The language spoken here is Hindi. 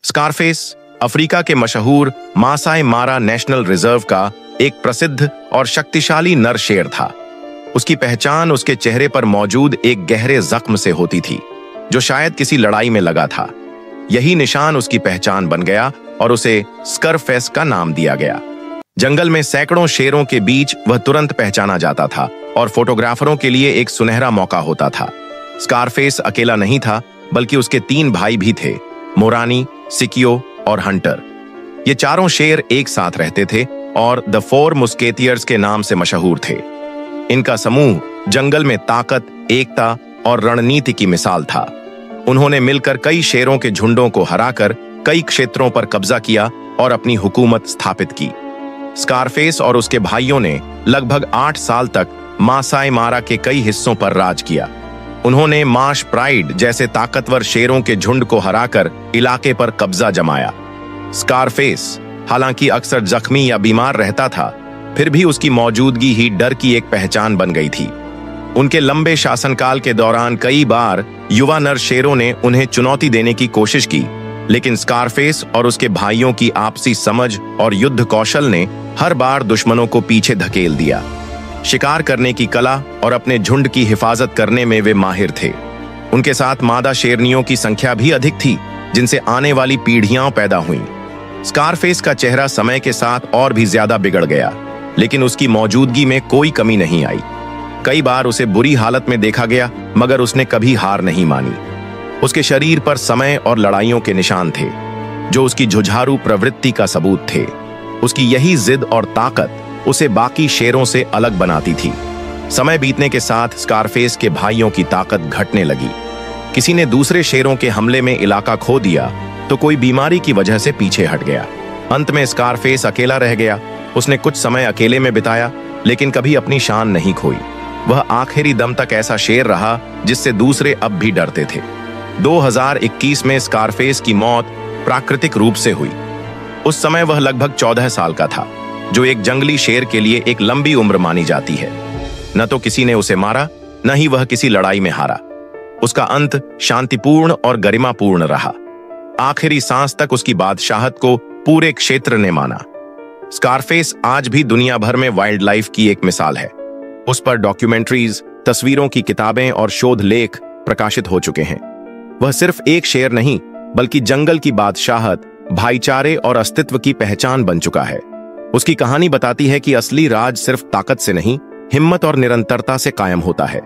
स्कारफेस अफ्रीका के मशहूर मासाई मारा नेशनल रिजर्व का एक प्रसिद्ध और शक्तिशाली नर शेर था। उसकी पहचान उसके चेहरे पर मौजूद एक गहरे जख्म से होती थी, जो शायद किसी लड़ाई में लगा था। यही निशान उसकी पहचान बन गया और उसे स्कारफेस का नाम दिया गया। जंगल में सैकड़ों शेरों के बीच वह तुरंत पहचाना जाता था और फोटोग्राफरों के लिए एक सुनहरा मौका होता था। स्कारफेस अकेला नहीं था, बल्कि उसके 3 भाई भी थे, मोरानी, सिकियो और हंटर। ये चारों शेर एक साथ रहते थे और द 4 मुस्केटियर्स के नाम से मशहूर थे। इनका समूह जंगल में ताकत, एकता और रणनीति की मिसाल था। उन्होंने मिलकर कई शेरों के झुंडों को हराकर कई क्षेत्रों पर कब्जा किया और अपनी हुकूमत स्थापित की। स्कारफेस और उसके भाइयों ने लगभग 8 साल तक मासाई मारा के कई हिस्सों पर राज किया। उन्होंने मार्श प्राइड जैसे ताकतवर शेरों के झुंड को हराकर इलाके पर कब्जा जमाया। स्कारफेस हालांकि अक्सर जख्मी या बीमार रहता था, फिर भी उसकी मौजूदगी ही डर की एक पहचान बन गई थी। उनके लंबे शासनकाल के दौरान कई बार युवा नर शेरों ने उन्हें चुनौती देने की कोशिश की, लेकिन स्कारफेस और उसके भाइयों की आपसी समझ और युद्ध कौशल ने हर बार दुश्मनों को पीछे धकेल दिया। शिकार करने की कला और अपने झुंड की हिफाजत करने में वे माहिर थे। उनके साथ मादा शेरनियों की संख्या भी अधिक थी, जिनसे आने वाली पीढ़ियां पैदा हुईं। स्कारफेस का चेहरा समय के साथ और भी ज्यादा बिगड़ गया, लेकिन उसकी मौजूदगी में कोई कमी नहीं आई। कई बार उसे बुरी हालत में देखा गया, मगर उसने कभी हार नहीं मानी। उसके शरीर पर समय और लड़ाइयों के निशान थे, जो उसकी जुझारू प्रवृत्ति का सबूत थे। उसकी यही जिद और ताकत उसे बाकी शेरों से अलग बनाती थी। समय बीतने के साथ स्कारफेस के भाइयों की ताकत घटने लगी। किसी ने दूसरे शेरों के हमले में इलाका खो दिया, तो कोई बीमारी की वजह से पीछे हट गया। अंत में स्कारफेस अकेला रह गया। उसने कुछ समय अकेले में बिताया, लेकिन कभी अपनी शान नहीं खोई। वह आखिरी दम तक ऐसा शेर रहा जिससे दूसरे अब भी डरते थे। 2021 में स्कारफेस की मौत प्राकृतिक रूप से हुई। उस समय वह लगभग 14 साल का था, जो एक जंगली शेर के लिए एक लंबी उम्र मानी जाती है। न तो किसी ने उसे मारा, न ही वह किसी लड़ाई में हारा। उसका अंत शांतिपूर्ण और गरिमापूर्ण रहा। आखिरी सांस तक उसकी बादशाहत को पूरे क्षेत्र ने माना। स्कारफेस आज भी दुनिया भर में वाइल्ड लाइफ की एक मिसाल है। उस पर डॉक्यूमेंट्रीज, तस्वीरों की किताबें और शोध लेख प्रकाशित हो चुके हैं। वह सिर्फ एक शेर नहीं, बल्कि जंगल की बादशाहत, भाईचारे और अस्तित्व की पहचान बन चुका है। उसकी कहानी बताती है कि असली राज सिर्फ ताकत से नहीं, हिम्मत और निरंतरता से कायम होता है।